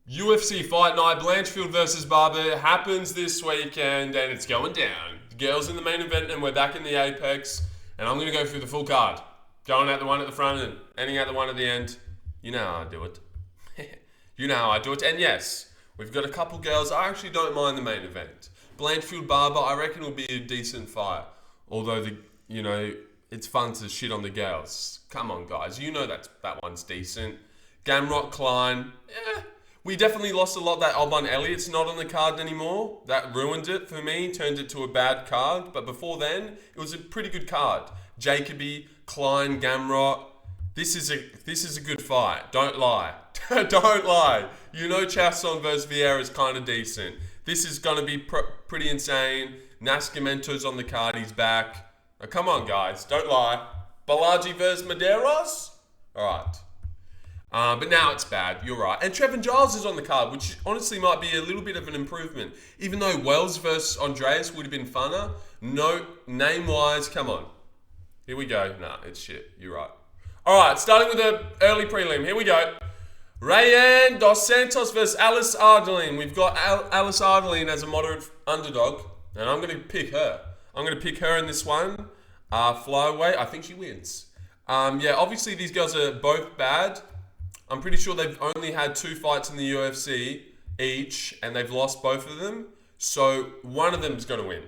UFC Fight Night, Blanchfield versus Barber happens this weekend and it's going down. The girls in the main event and we're back in the Apex. And I'm going to go through the full card. Going out the one at the front and ending out the one at the end. You know how I do it. You know how I do it. And yes, we've got a couple girls. I actually don't mind the main event. Blanchfield Barber, I reckon will be a decent fight. Although, it's fun to shit on the girls. Come on, guys. You know that one's decent. Gamrot Klein, we definitely lost a lot. That Alban Elliott's not on the card anymore. That ruined it for me, turned it to a bad card. But before then, it was a pretty good card. Jacoby, Klein, Gamrot. This is a good fight. Don't lie. Don't lie. You know Chiasson versus Viera is kind of decent. This is going to be pretty insane. Nascimento's on the card. He's back. Now, come on, guys. Don't lie. Bolaji versus Mederos? All right. But now it's bad. You're right. And Trevin Giles is on the card, which honestly might be a little bit of an improvement. Even though Wells versus Andreas would have been funner. No, name-wise, come on. Here we go. Nah, it's shit. You're right. All right, starting with the early prelim. Here we go. Rayanne dos Santos versus Ardelean. We've got Ardelean as a moderate underdog, and I'm going to pick her. I'm going to pick her in this one. Flyweight, I think she wins. Obviously these girls are both bad. I'm pretty sure they've only had 2 fights in the UFC each, and they've lost both of them. So one of them's going to win.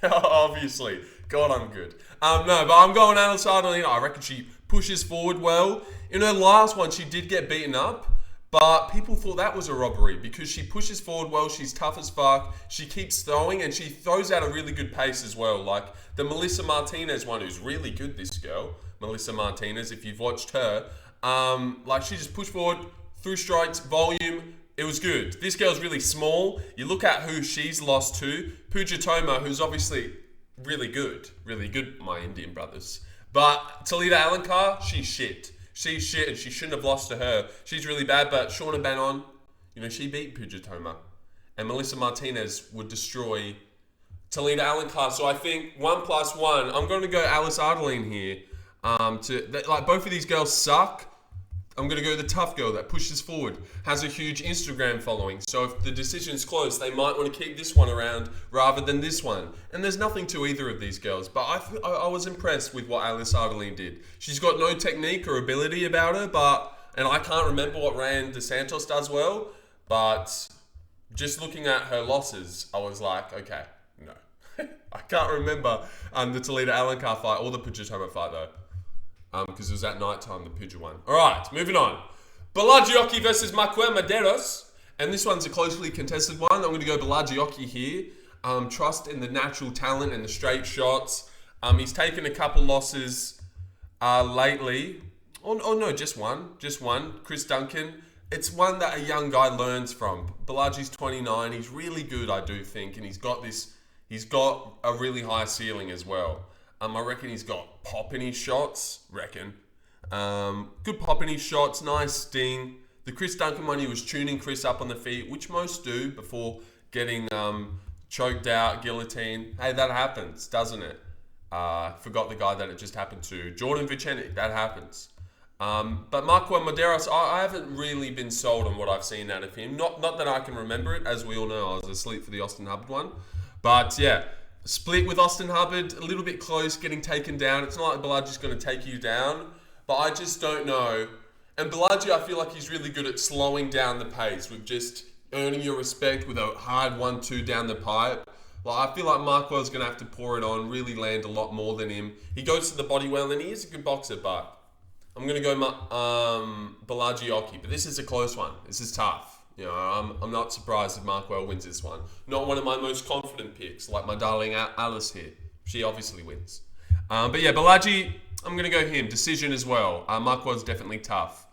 Obviously. God, I'm good. But I'm going Ardelean. I reckon she pushes forward well. In her last one, she did get beaten up, but people thought that was a robbery because she pushes forward well. She's tough as fuck. She keeps throwing, and she throws at a really good pace as well. Like the Melissa Martinez one, who's really good, this girl. Melissa Martinez, if you've watched her. She just pushed forward, threw strikes, volume. It was good. This girl's really small. You look at who she's lost to. Pujatoma, who's obviously really good, my Indian brothers. But Talita Alankar, she's shit. She's shit and she shouldn't have lost to her. She's really bad, but Shauna Bannon, she beat Pujatoma. And Melissa Martinez would destroy Talita Alankar. So I think 1+1, I'm going to go Ardelean here. Both of these girls suck. I'm going to go the tough girl that pushes forward, has a huge Instagram following. So if the decision's close, they might want to keep this one around rather than this one. And there's nothing to either of these girls. But I was impressed with what Ardelean did. She's got no technique or ability about her, and I can't remember what Rayanne dos Santos does well. But just looking at her losses, I was like, okay, no. I can't remember the Talita Alankar fight or the Pujatoma fight though. Because it was at night time, the Puja one. All right, moving on. Bolaji versus Marquel Mederos. And this one's a closely contested one. I'm going to go Bolaji here. Trust in the natural talent and the straight shots. He's taken a couple losses lately. Oh, no, just one. Chris Duncan. It's one that a young guy learns from. Bolaji's 29. He's really good, I do think. And he's got a really high ceiling as well. I reckon he's got pop in his shots. Good pop in his shots. Nice sting. The Chris Duncan one, he was tuning Chris up on the feet, which most do before getting choked out, guillotine. Hey, that happens, doesn't it? Forgot the guy that it just happened to. Jordan Vicenic, that happens. But Marquel Mederos, I haven't really been sold on what I've seen out of him. Not that I can remember it. As we all know, I was asleep for the Austin Hubbard one. But yeah. Split with Austin Hubbard, a little bit close, getting taken down. It's not like Bolaji's going to take you down, but I just don't know. And Bolaji, I feel like he's really good at slowing down the pace with just earning your respect with a hard 1-2 down the pipe. I feel like Marquel's going to have to pour it on, really land a lot more than him. He goes to the body well, and he is a good boxer, but I'm going to go Bolaji, but this is a close one. This is tough. I'm not surprised if Marquel wins this one. Not one of my most confident picks, like my darling Alice here. She obviously wins. Bolaji, I'm going to go him. Decision as well. Marquel's definitely tough.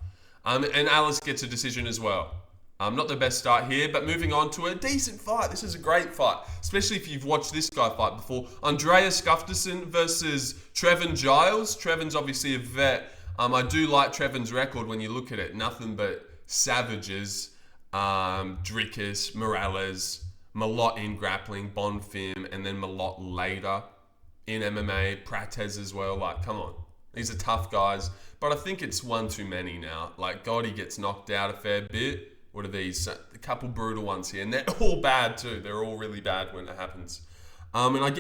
And Alice gets a decision as well. Not the best start here, but moving on to a decent fight. This is a great fight, especially if you've watched this guy fight before. Andreas Gustafsson versus Trevin Giles. Trevin's obviously a vet. I do like Trevin's record when you look at it. Nothing but savages. Drickus, Morales, Malott in grappling, Bonfim, and then Malott later in MMA, Prates as well. Come on. These are tough guys, but I think it's one too many now. Gotti gets knocked out a fair bit. What are these? A couple brutal ones here. And they're all bad too. They're all really bad when it happens.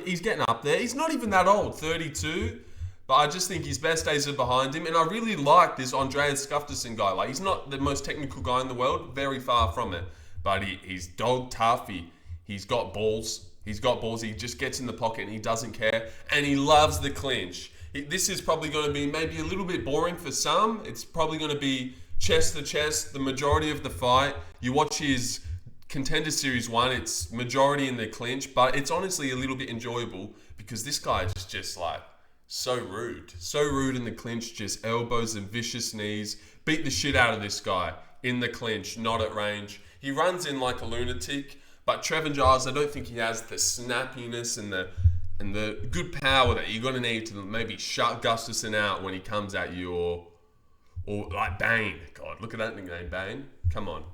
He's getting up there. He's not even that old, 32. But I just think his best days are behind him. And I really like this Andreas Gustafsson guy. Like, he's not the most technical guy in the world. Very far from it. But he's dog tough. He's got balls. He's got balls. He just gets in the pocket and he doesn't care. And he loves the clinch. This is probably going to be maybe a little bit boring for some. It's probably going to be chest to chest the majority of the fight. You watch his Contender Series 1, it's majority in the clinch. But it's honestly a little bit enjoyable because this guy is just like so rude. So rude in the clinch. Just elbows and vicious knees. Beat the shit out of this guy in the clinch, not at range. He runs in like a lunatic. But Trevin Giles, I don't think he has the snappiness and the good power that you're going to need to maybe shut Gustafsson out when he comes at you, or like Bane. God, look at that nickname, Bane. Come on.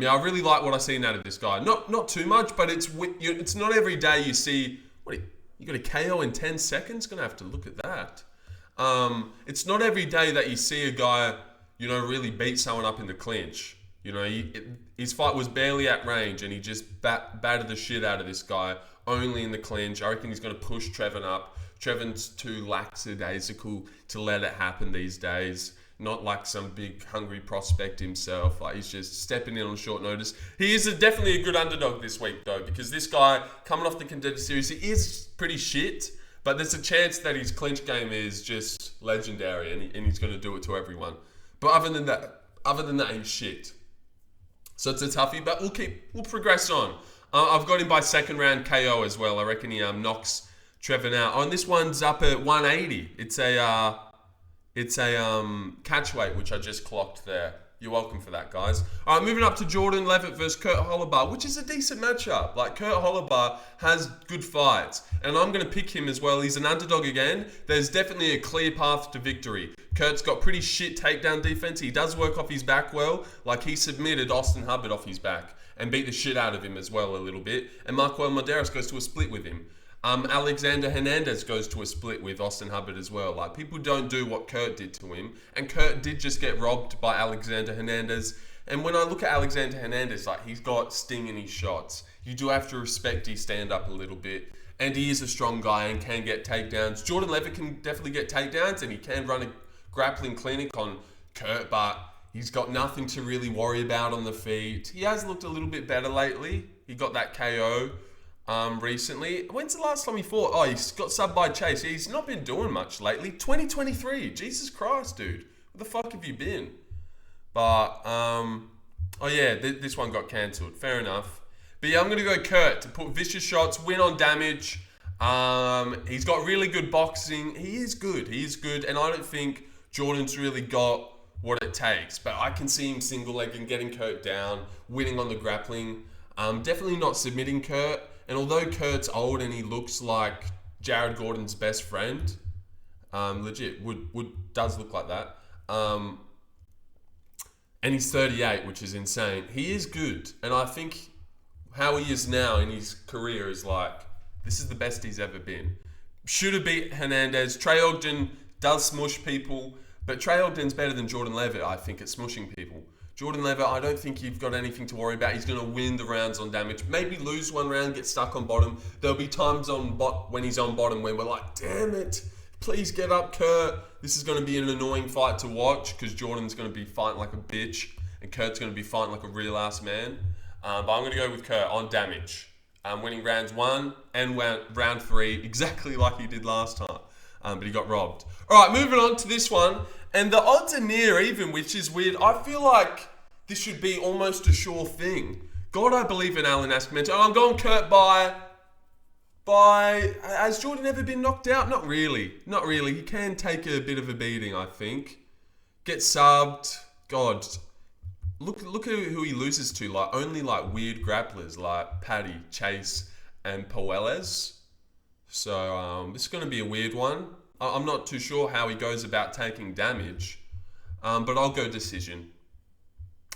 Yeah, I really like what I seen out of this guy. Not too much, but it's not every day you see, you got a KO in 10 seconds? Going to have to look at that. It's not every day that you see a guy, really beat someone up in the clinch. His fight was barely at range and he just battered the shit out of this guy only in the clinch. I reckon he's going to push Trevin up. Trevin's too lackadaisical to let it happen these days. Not like some big hungry prospect himself. Like, he's just stepping in on short notice. He is definitely a good underdog this week though, because this guy coming off the Contender Series, he is pretty shit. But there's a chance that his clinch game is just legendary and he's going to do it to everyone. But other than that, he's shit. So it's a toughie, but we'll progress on. I've got him by second round KO as well. I reckon he knocks Trevin out. Oh, and this one's up at 180. It's a catch weight, which I just clocked there. You're welcome for that, guys. All right, moving up to Jordan Leavitt versus Kurt Holobaugh, which is a decent matchup. Like, Kurt Holobaugh has good fights, and I'm going to pick him as well. He's an underdog again. There's definitely a clear path to victory. Kurt's got pretty shit takedown defense. He does work off his back well. Like, he submitted Austin Hubbard off his back and beat the shit out of him as well a little bit. And Marquel Mederos goes to a split with him. Alexander Hernandez goes to a split with Austin Hubbard as well. Like, people don't do what Kurt did to him. And Kurt did just get robbed by Alexander Hernandez. And when I look at Alexander Hernandez, like, he's got sting in his shots. You do have to respect his stand-up a little bit. And he is a strong guy and can get takedowns. Jordan Leavitt can definitely get takedowns, and he can run a grappling clinic on Kurt, but he's got nothing to really worry about on the feet. He has looked a little bit better lately. He got that KO recently. When's the last time he fought? Oh, he's got subbed by Chase. He's not been doing much lately. 2023. Jesus Christ, dude. Where the fuck have you been? But, this one got cancelled. Fair enough. But yeah, I'm going to go Kurt to put vicious shots, win on damage. He's got really good boxing. He is good. And I don't think Jordan's really got what it takes. But I can see him single-legging, getting Kurt down, winning on the grappling. Definitely not submitting Kurt. And although Kurt's old and he looks like Jared Gordon's best friend, legit, does look like that. And he's 38, which is insane. He is good. And I think how he is now in his career is like, this is the best he's ever been. Should have beat Hernandez. Trey Ogden does smush people, but Trey Ogden's better than Jordan Leavitt, I think, at smushing people. Jordan Leavitt, I don't think you've got anything to worry about. He's going to win the rounds on damage. Maybe lose one round, get stuck on bottom. There'll be times when he's on bottom when we're like, damn it, please get up, Kurt. This is going to be an annoying fight to watch because Jordan's going to be fighting like a bitch and Kurt's going to be fighting like a real-ass man. But I'm going to go with Kurt on damage. Winning rounds 1 and round 3 exactly like he did last time. But he got robbed. All right, moving on to this one. And the odds are near even, which is weird. I feel like this should be almost a sure thing. God, I believe in Allan Nascimento. I'm going Kurt by... Has Jordan ever been knocked out? Not really. He can take a bit of a beating, I think. Get subbed. God, look at who he loses to. Like, only like weird grapplers like Paddy, Chase, and Puelles. So this is going to be a weird one. I'm not too sure how he goes about taking damage, but I'll go decision.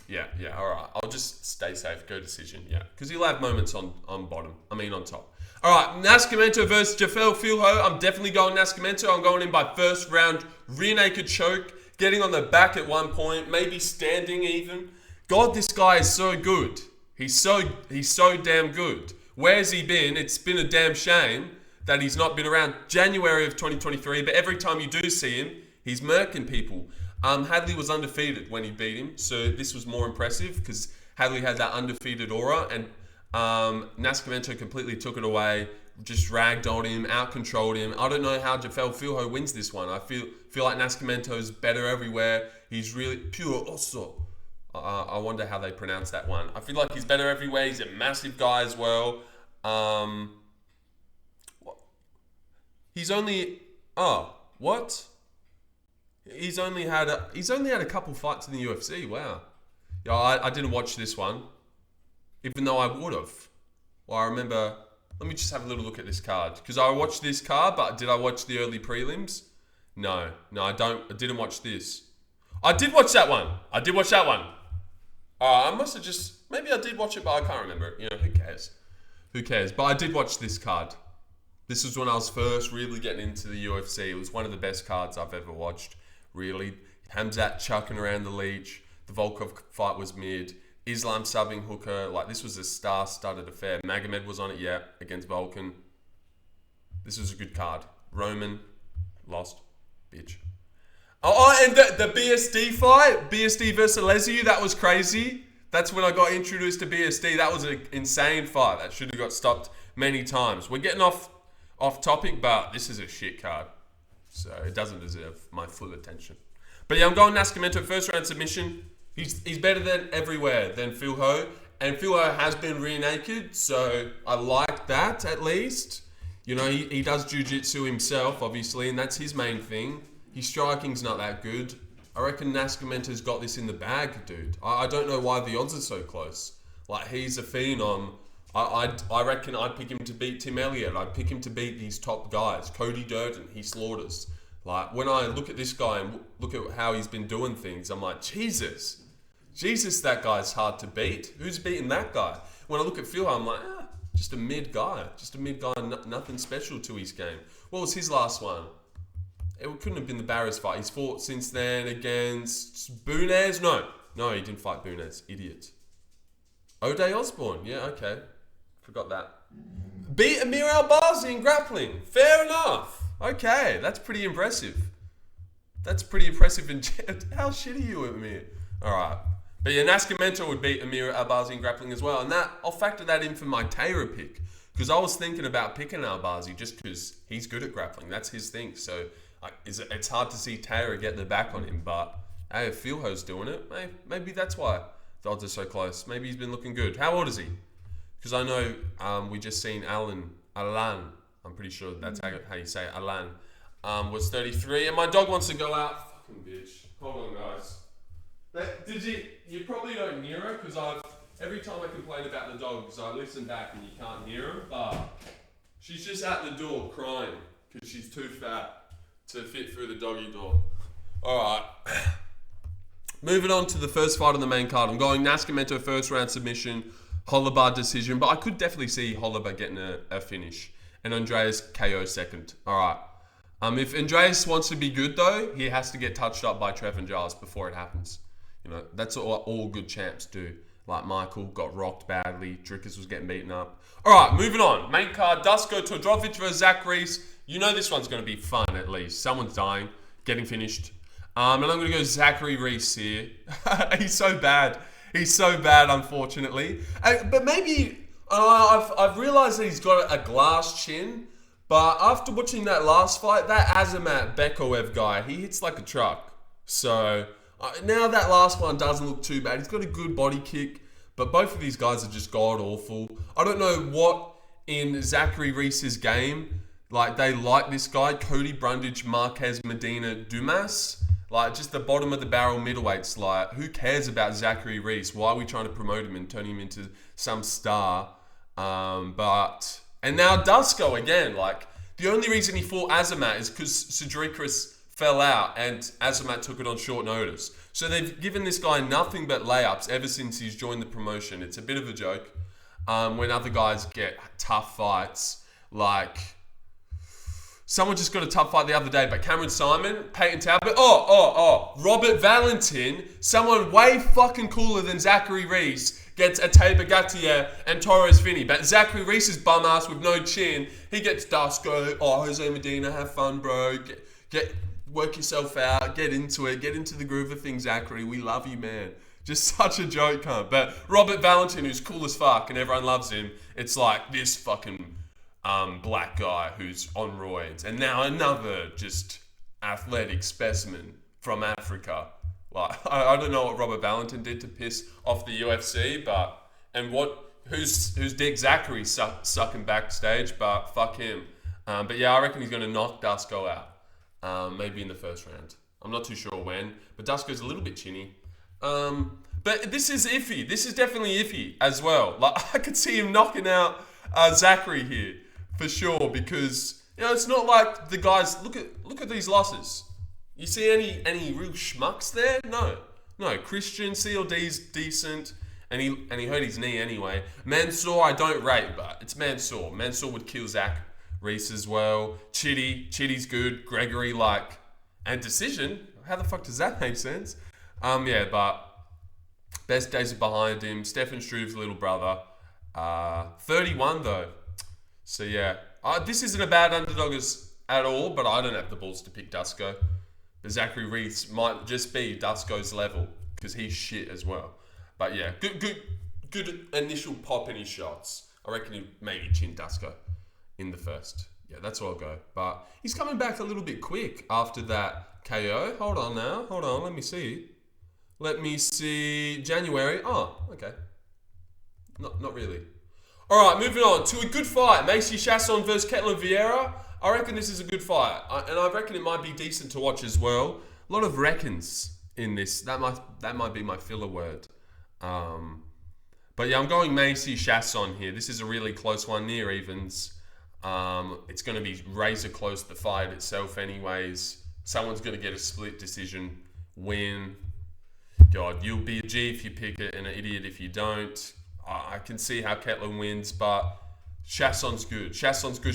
Yeah, all right. I'll just stay safe, go decision, yeah. Because he'll have moments on top. All right, Nascimento versus Jafael Filho. I'm definitely going Nascimento. I'm going in by first round, rear naked choke, getting on the back at one point, maybe standing even. God, this guy is so good. He's so damn good. Where's he been? It's been a damn shame that he's not been around. January of 2023, but every time you do see him, he's murking people. Hadley was undefeated when he beat him, so this was more impressive because Hadley had that undefeated aura, and Nascimento completely took it away, just ragdolled him, out-controlled him. I don't know how Jafael Filho wins this one. I feel like Nascimento's better everywhere. He's really pure osso. I wonder how they pronounce that one. I feel like he's better everywhere. He's a massive guy as well. He's only... Oh, what? He's only had a couple fights in the UFC. Wow. Yeah, I didn't watch this one, even though I would have. Well, I remember. Let me just have a little look at this card because I watched this card, but did I watch the early prelims? No, I don't. I didn't watch this. I did watch that one. I must have just maybe I did watch it, but I can't remember it. You know, who cares? But I did watch this card. This was when I was first really getting into the UFC. It was one of the best cards I've ever watched. Really, Hamzat chucking around the leech. The Volkov fight was mid. Islam subbing Hooker. Like, this was a star-studded affair. Magomed was on it, yeah, against Volkan. This was a good card. Roman lost. Bitch. Oh, and the BSD fight. BSD versus Leziu. That was crazy. That's when I got introduced to BSD. That was an insane fight. That should have got stopped many times. We're getting off topic, but this is a shit card. So it doesn't deserve my full attention. But yeah, I'm going Nascimento first round submission. He's better than everywhere than Filho. And Filho has been rear naked, so I like that at least. You know, he does jiu-jitsu himself, obviously, and that's his main thing. His striking's not that good. I reckon Nascimento's got this in the bag, dude. I don't know why the odds are so close. Like, he's a phenom. I reckon I'd pick him to beat Tim Elliott. I'd pick him to beat these top guys. Cody Durden, he slaughters. Like, when I look at this guy and look at how he's been doing things, I'm like, Jesus, that guy's hard to beat. Who's beating that guy? When I look at Phil, I'm like, just a mid guy. Nothing special to his game. What was his last one? It couldn't have been the Barris fight. He's fought since then against Bunez. No, he didn't fight Bunez. Idiot. O'Day Osborne. Yeah, okay. Forgot that. Beat Amir Albazi in grappling. Fair enough. Okay, that's pretty impressive. And how shit are you, Amir? All right. But yeah, Nascimento would beat Amir Albazi in grappling as well. And I'll factor that in for my Taylor pick. Because I was thinking about picking Albazi just because he's good at grappling. That's his thing. So it's hard to see Taylor get the back on him. But hey, if Filho's doing it, maybe that's why the odds are so close. Maybe he's been looking good. How old is he? Because I know we just seen Allan, I'm pretty sure that's how you say it, Allan, was 33. And my dog wants to go out. Fucking bitch. Hold on, guys. You probably don't hear her because every time I complain about the dogs, I listen back and you can't hear her. But she's just at the door crying because she's too fat to fit through the doggy door. All right. Moving on to the first fight on the main card. I'm going Nascimento first round submission, Holobaugh decision, but I could definitely see Holobaugh getting a finish and Andreas KO second. All right. If Andreas wants to be good though, he has to get touched up by Trevin Giles before it happens. You know, that's all good champs do. Like Michael got rocked badly, Drickers was getting beaten up. All right, moving on. Main card, Dusko, Todorovic versus Zach Reese. You know this one's going to be fun at least. Someone's dying, getting finished. And I'm going to go Zachary Reese here. He's so bad, unfortunately. But maybe I've realised that he's got a glass chin. But after watching that last fight, that Azamat Bekoev guy, he hits like a truck. So now that last one doesn't look too bad. He's got a good body kick. But both of these guys are just god-awful. I don't know what in Zachary Reese's game, like they like this guy, Cody Brundage, Marquez, Medina, Dumas. Like, just the bottom of the barrel middleweights. Like, who cares about Zachary Reese? Why are we trying to promote him and turn him into some star? And now Dusko again. Like, the only reason he fought Azamat is because Cedricus fell out and Azamat took it on short notice. So they've given this guy nothing but layups ever since he's joined the promotion. It's a bit of a joke. When other guys get tough fights, like Someone just got a tough fight the other day, but Cameron Simon, Peyton Talbot, Robert Valentin, someone way fucking cooler than Zachary Reese, gets a Bagatia and Torres Finney. But Zachary Reese's bum ass with no chin, he gets Dusko. Oh, Jose Medina, have fun, bro. Get work yourself out, get into it, get into the groove of things, Zachary. We love you, man. Just such a joke, cunt. But Robert Valentin, who's cool as fuck and everyone loves him, it's like this fucking black guy who's on roids. And now another just athletic specimen from Africa. Like, I don't know what Robert Valentin did to piss off the UFC, who's Dick Zachary sucking backstage, but fuck him. But yeah, I reckon he's going to knock Dusko out, maybe in the first round. I'm not too sure when, but Dusko's a little bit chinny. But this is iffy. This is definitely iffy as well. Like, I could see him knocking out Zachary here for sure, because it's not like the guys. Look at these losses. You see any real schmucks there? No. Christian CLD's decent, and he hurt his knee anyway. Mansour I don't rate, but it's Mansour. Mansour would kill Zach Reese as well. Chitty's good. Gregory and Decision. How the fuck does that make sense? But best days are behind him. Stefan Struve's little brother. 31 though. So yeah, this isn't a bad underdog at all, but I don't have the balls to pick Dusko. But Zachary Reese might just be Dusko's level because he's shit as well. But yeah, good initial pop in his shots. I reckon he maybe chin Dusko in the first. Yeah, that's where I'll go. But he's coming back a little bit quick after that KO. Hold on, let me see. January. Oh, okay. Not really. All right, moving on to a good fight. Macy Chiasson versus Ketlen Viera. I reckon this is a good fight, and I reckon it might be decent to watch as well. A lot of reckons in this. That might be my filler word. But yeah, I'm going Macy Chiasson here. This is a really close one, near evens. It's going to be razor close, the fight itself anyways. Someone's going to get a split decision win. God, you'll be a G if you pick it and an idiot if you don't. I can see how Ketlen wins, but Chiasson's good.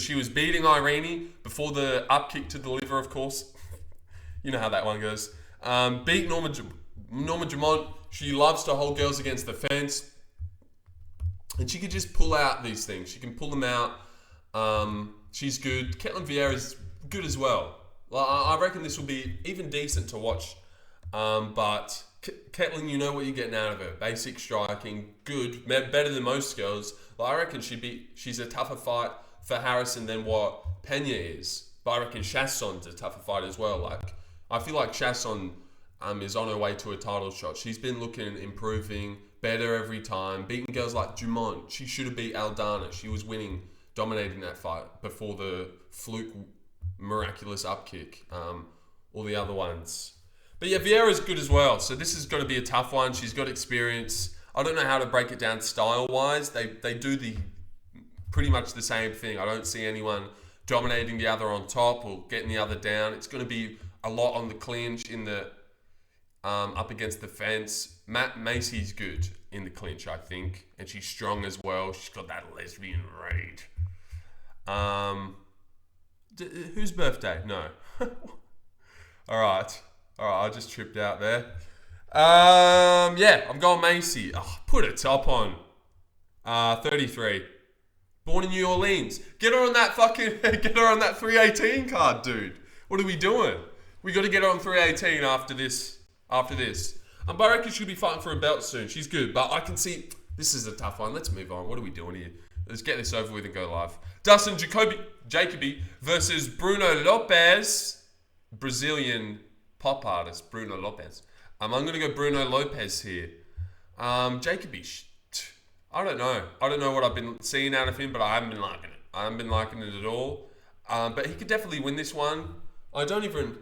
She was beating Irene before the up kick to the liver, of course. You know how that one goes. Beat Norma Jamont. She loves to hold girls against the fence. And she could just pull out these things. She can pull them out. She's good. Ketlen Viera's good as well. I reckon this will be even decent to watch. But Ketlen, you know what you're getting out of her. Basic striking, good, better than most girls. I reckon she's a tougher fight for Harrison than what Pena is. But I reckon Chiasson's a tougher fight as well. I feel like Chiasson is on her way to a title shot. She's been improving, better every time. Beating girls like Dumont. She should have beat Aldana. She was winning, dominating that fight before the fluke miraculous upkick. All the other ones. But yeah, Viera's good as well. So this is going to be a tough one. She's got experience. I don't know how to break it down style-wise. They do pretty much the same thing. I don't see anyone dominating the other on top or getting the other down. It's going to be a lot on the clinch in the up against the fence. Macy's good in the clinch, I think, and she's strong as well. She's got that lesbian rage. Whose birthday? No. All right, I just tripped out there. I'm going Macy. Oh, put a top on. 33. Born in New Orleans. Get her on that 318 card, dude. What are we doing? We got to get her on 318 after this. But I reckon she'll be fighting for a belt soon. She's good, but I can see this is a tough one. Let's move on. What are we doing here? Let's get this over with and go live. Dustin Jacoby versus Bruno Lopes, Brazilian pop artist Bruno Lopes. I'm going to go Bruno Lopes here. Jacoby, I don't know what I've been seeing out of him, but I haven't been liking it at all. But he could definitely win this one. I don't even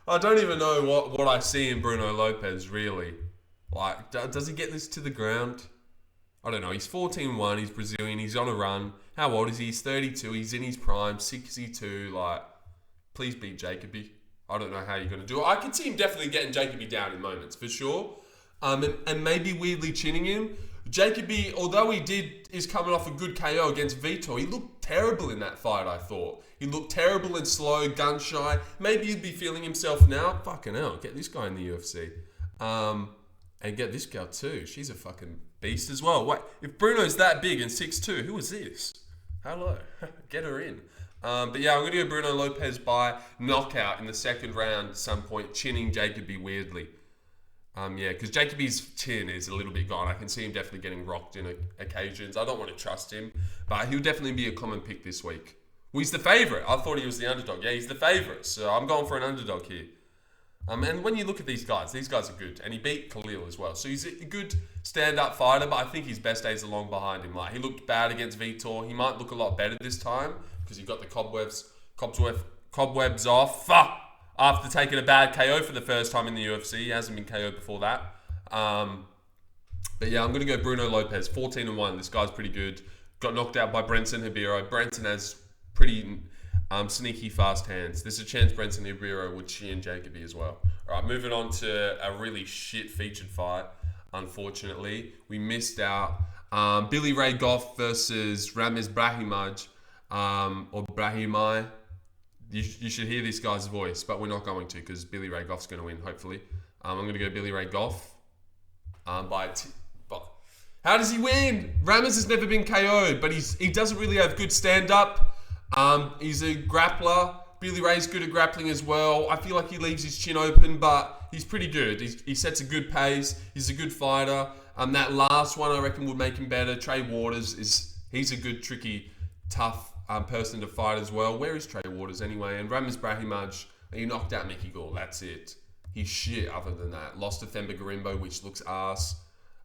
know what I see in Bruno Lopes, really. Does he get this to the ground? I don't know. He's 14-1. He's Brazilian. He's on a run. How old is he? He's 32. He's in his prime. 62. Please beat Jacoby. I don't know how you're going to do it. I can see him definitely getting Jacoby down in moments, for sure. And maybe weirdly chinning him. Jacoby, although is coming off a good KO against Vitor, he looked terrible in that fight, I thought. He looked terrible and slow, gun shy. Maybe he'd be feeling himself now. Fucking hell, get this guy in the UFC. And get this girl too. She's a fucking beast as well. Wait, if Bruno's that big and 6'2", who is this? Hello. Get her in. But yeah, I'm going to go Bruno Lopes by knockout in the second round at some point, chinning Jacoby weirdly. Yeah, because Jacoby's chin is a little bit gone. I can see him definitely getting rocked in occasions. I don't want to trust him, but he'll definitely be a common pick this week. Well, he's the favourite. I thought he was the underdog. Yeah, he's the favourite, so I'm going for an underdog here. And when you look at these guys are good. And he beat Khalil as well. So he's a good stand-up fighter, but I think his best days are long behind him. Like, he looked bad against Vitor. He might look a lot better this time because he got the cobwebs off. Fuck! After taking a bad KO for the first time in the UFC. He hasn't been KO'd before that. But yeah, I'm going to go Bruno Lopes. 14-1. This guy's pretty good. Got knocked out by Brenton Hibiro. Brenton has pretty sneaky fast hands. There's a chance Brenton Hibiro would chin Jacoby as well. All right, moving on to a really shit featured fight. Unfortunately, we missed out. Billy Ray Goff versus Ramiz Brahimaj, or Brahimaj. You should hear this guy's voice, but we're not going to because Billy Ray Goff's going to win, hopefully. I'm going to go Billy Ray Goff. But how does he win? Ramiz has never been KO'd, but he doesn't really have good stand-up. He's a grappler. Billy Ray's good at grappling as well. I feel like he leaves his chin open, but he's pretty good. He sets a good pace. He's a good fighter. That last one I reckon would make him better. Trey Waters he's a good, tricky, tough person to fight as well. Where is Trey Waters anyway? And Ramiz Brahimaj, he knocked out Mickey Gall. That's it. He's shit other than that. Lost to Themba Garimbo, which looks ass.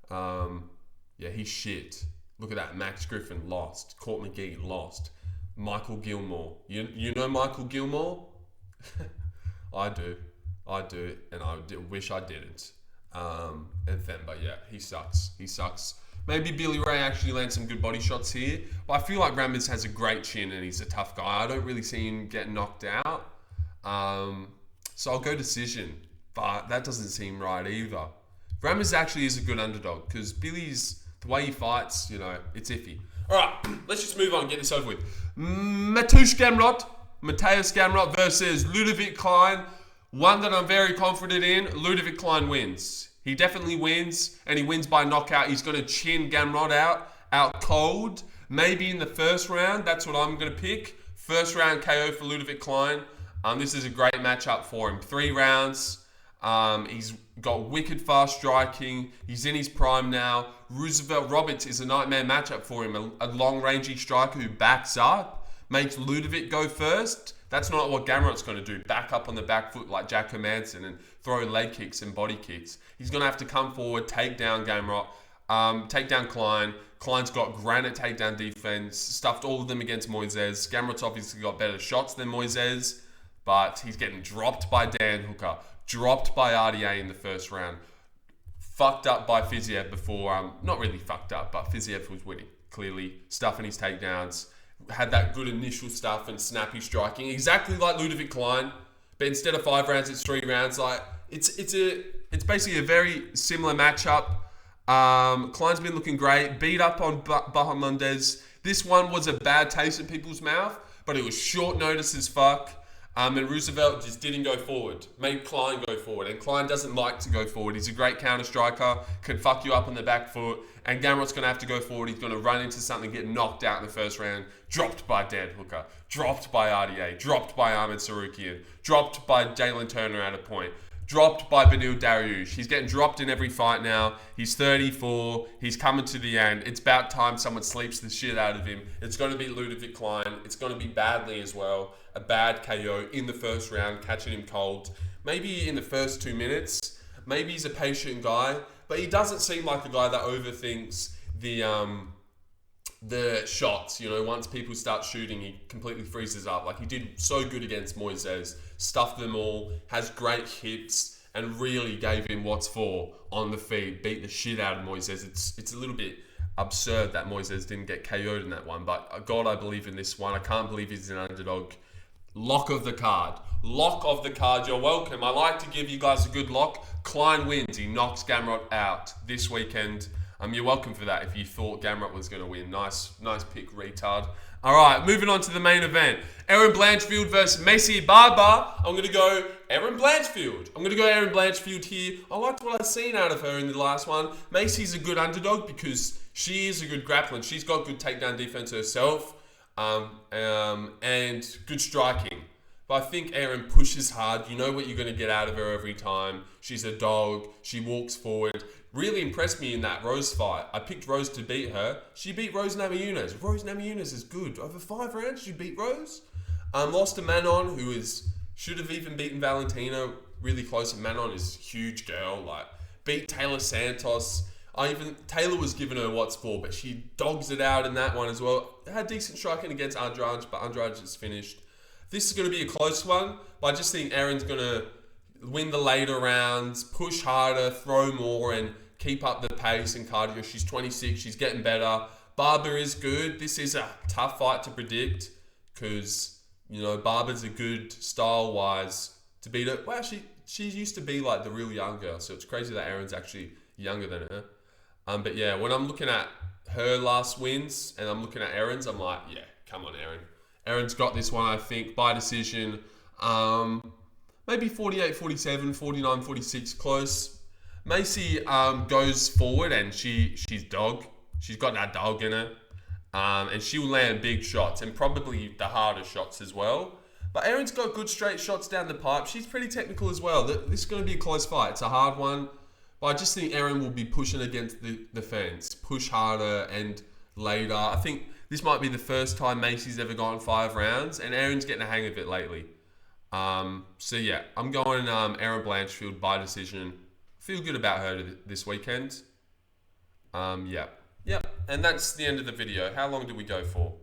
Yeah, he's shit. Look at that. Max Griffin lost. Court McGee lost. Michael Gilmore. You know Michael Gilmore? I do. And I wish I didn't. And Themba, yeah, he sucks. Maybe Billy Ray actually lands some good body shots here. But I feel like Ramiz has a great chin and he's a tough guy. I don't really see him get knocked out. So I'll go decision. But that doesn't seem right either. Ramiz actually is a good underdog because Billy's, the way he fights, it's iffy. Alright, let's just move on and get this over with. Mateusz Gamrot versus Ludovic Klein. One that I'm very confident in. Ludovic Klein wins. He definitely wins, and he wins by knockout. He's going to chin Gamrot out cold. Maybe in the first round. That's what I'm going to pick. First round KO for Ludovic Klein. This is a great matchup for him. 3 rounds. He's got wicked fast striking. He's in his prime now. Roosevelt Roberts is a nightmare matchup for him. A long-rangey striker who backs up, makes Ludovic go first. That's not what Gamrot's going to do. Back up on the back foot like Jack Hermanson and throw leg kicks and body kicks. He's going to have to come forward, take down Gamrot, take down Klein. Klein's got granite takedown defense, stuffed all of them against Moises. Gamrot's obviously got better shots than Moises, but he's getting dropped by Dan Hooker, dropped by Ardelean in the first round, fucked up by Fiziev before, not really fucked up, but Fiziev was winning, clearly, stuffing his takedowns. Had that good initial stuff and snappy striking, exactly like Ludovic Klein, but instead of 5 rounds, it's 3 rounds. Like it's basically a very similar matchup. Klein's been looking great, beat up on Bahamondes. This one was a bad taste in people's mouth, but it was short notice as fuck. And Roosevelt just didn't go forward. Made Klein go forward. And Klein doesn't like to go forward. He's a great counter striker. Can fuck you up on the back foot. And Gamrot's going to have to go forward. He's going to run into something, get knocked out in the first round. Dropped by Dan Hooker. Dropped by RDA. Dropped by Ahmed Sarukian. Dropped by Jalen Turner at a point. Dropped by Benil Dariush. He's getting dropped in every fight now. He's 34. He's coming to the end. It's about time someone sleeps the shit out of him. It's going to be Ludovic Klein. It's going to be badly as well. A bad KO in the first round, catching him cold. Maybe in the first 2 minutes. Maybe he's a patient guy. But he doesn't seem like a guy that overthinks the shots. Once people start shooting, he completely freezes up. Like he did so good against Moises. Stuffed them all. Has great hits. And really gave him what's for on the feet. Beat the shit out of Moises. It's a little bit absurd that Moises didn't get KO'd in that one. But God, I believe in this one. I can't believe he's an underdog. Lock of the card. Lock of the card. You're welcome. I like to give you guys a good lock. Klein wins. He knocks Gamrot out this weekend. You're welcome for that if you thought Gamrot was going to win. Nice pick, retard. All right, moving on to the main event. Erin Blanchfield versus Macy Barber. I'm going to go Erin Blanchfield here. I liked what I've seen out of her in the last one. Macy's a good underdog because she is a good grappler. She's got good takedown defense herself and good striking. But I think Erin pushes hard. You know what you're going to get out of her every time. She's a dog. She walks forward. Really impressed me in that Rose fight. I picked Rose to beat her. She beat Rose Namajunas. Rose Namajunas is good. Over 5 rounds, she beat Rose. Lost to Manon, who should have even beaten Valentino. Really close. And Manon is a huge girl. Beat Taylor Santos. Taylor was giving her what's for, but she dogs it out in that one as well. Had decent striking against Andrade, but Andrade is finished. This is going to be a close one, but I just think Erin's going to win the later rounds, push harder, throw more, and keep up the pace and cardio. She's 26. She's getting better. Barber is good. This is a tough fight to predict because, Barber's a good style-wise to beat her. Well, she used to be the real young girl, so it's crazy that Erin's actually younger than her. But yeah, when I'm looking at her last wins and I'm looking at Erin's, I'm like, yeah, come on, Erin. Erin's got this one, I think, by decision. Maybe 48-47, 49-46, close. Macy goes forward and she's dog. She's got that dog in her. And she'll land big shots and probably the harder shots as well. But Erin's got good straight shots down the pipe. She's pretty technical as well. This is going to be a close fight. It's a hard one. But I just think Erin will be pushing against the fence. Push harder and later. I think this might be the first time Macy's ever gone 5 rounds. And Erin's getting a hang of it lately. So yeah, I'm going Erin Blanchfield by decision. Feel good about her this weekend. Yep. And that's the end of the video. How long did we go for?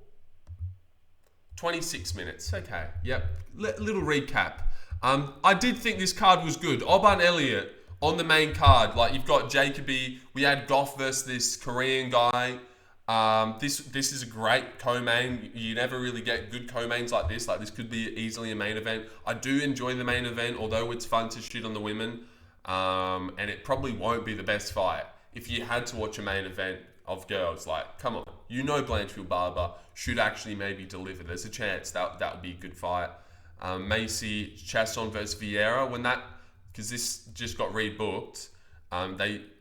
26 minutes. Okay. Yep. Little recap. I did think this card was good. Oban Elliott on the main card. You've got Jacoby. We had Goff versus this Korean guy. This is a great co-main. You never really get good co-mains like this. This could be easily a main event. I do enjoy the main event, although it's fun to shit on the women. And it probably won't be the best fight. If you had to watch a main event of girls, come on. Blanchfield Barber should actually maybe deliver. There's a chance that would be a good fight. Macy, Chiasson versus Viera. Because this just got rebooked,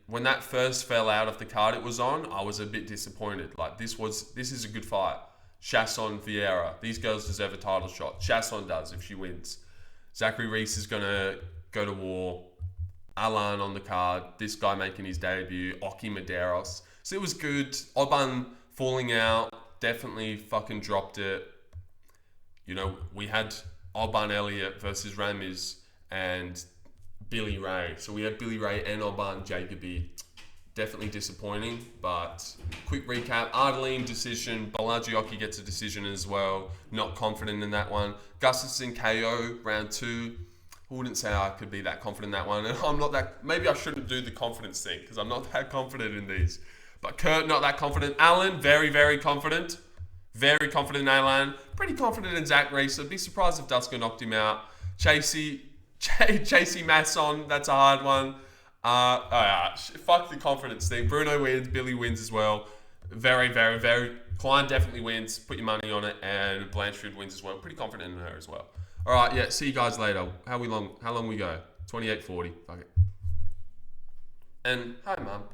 when that first fell out of the card it was on, I was a bit disappointed. This is a good fight. Chiasson, Viera. These girls deserve a title shot. Chiasson does if she wins. Zachary Reese is going to go to war. Allan on the card. This guy making his debut. Oki Mederos. So it was good. Oban falling out. Definitely fucking dropped it. We had Oban Elliott versus Ramiz and Billy Ray. So we had Billy Ray and Oban Jacoby. Definitely disappointing, but quick recap. Ardelean decision. Bolaji gets a decision as well. Not confident in that one. Gustafsson KO round 2. I wouldn't say I could be that confident in that one. And I'm not that... Maybe I shouldn't do the confidence thing because I'm not that confident in these. But Kurt, not that confident. Allan, very, very confident. Very confident in Allan. Pretty confident in Zach Reese. I'd be surprised if Dusko knocked him out. Chasey Masson, that's a hard one. Fuck the confidence thing. Bruno wins, Billy wins as well. Very, very, very. Klein definitely wins. Put your money on it. And Blanchfield wins as well. Pretty confident in her as well. All right, yeah. See you guys later. How long we go? 28:40. Fuck it. And hi, Mum.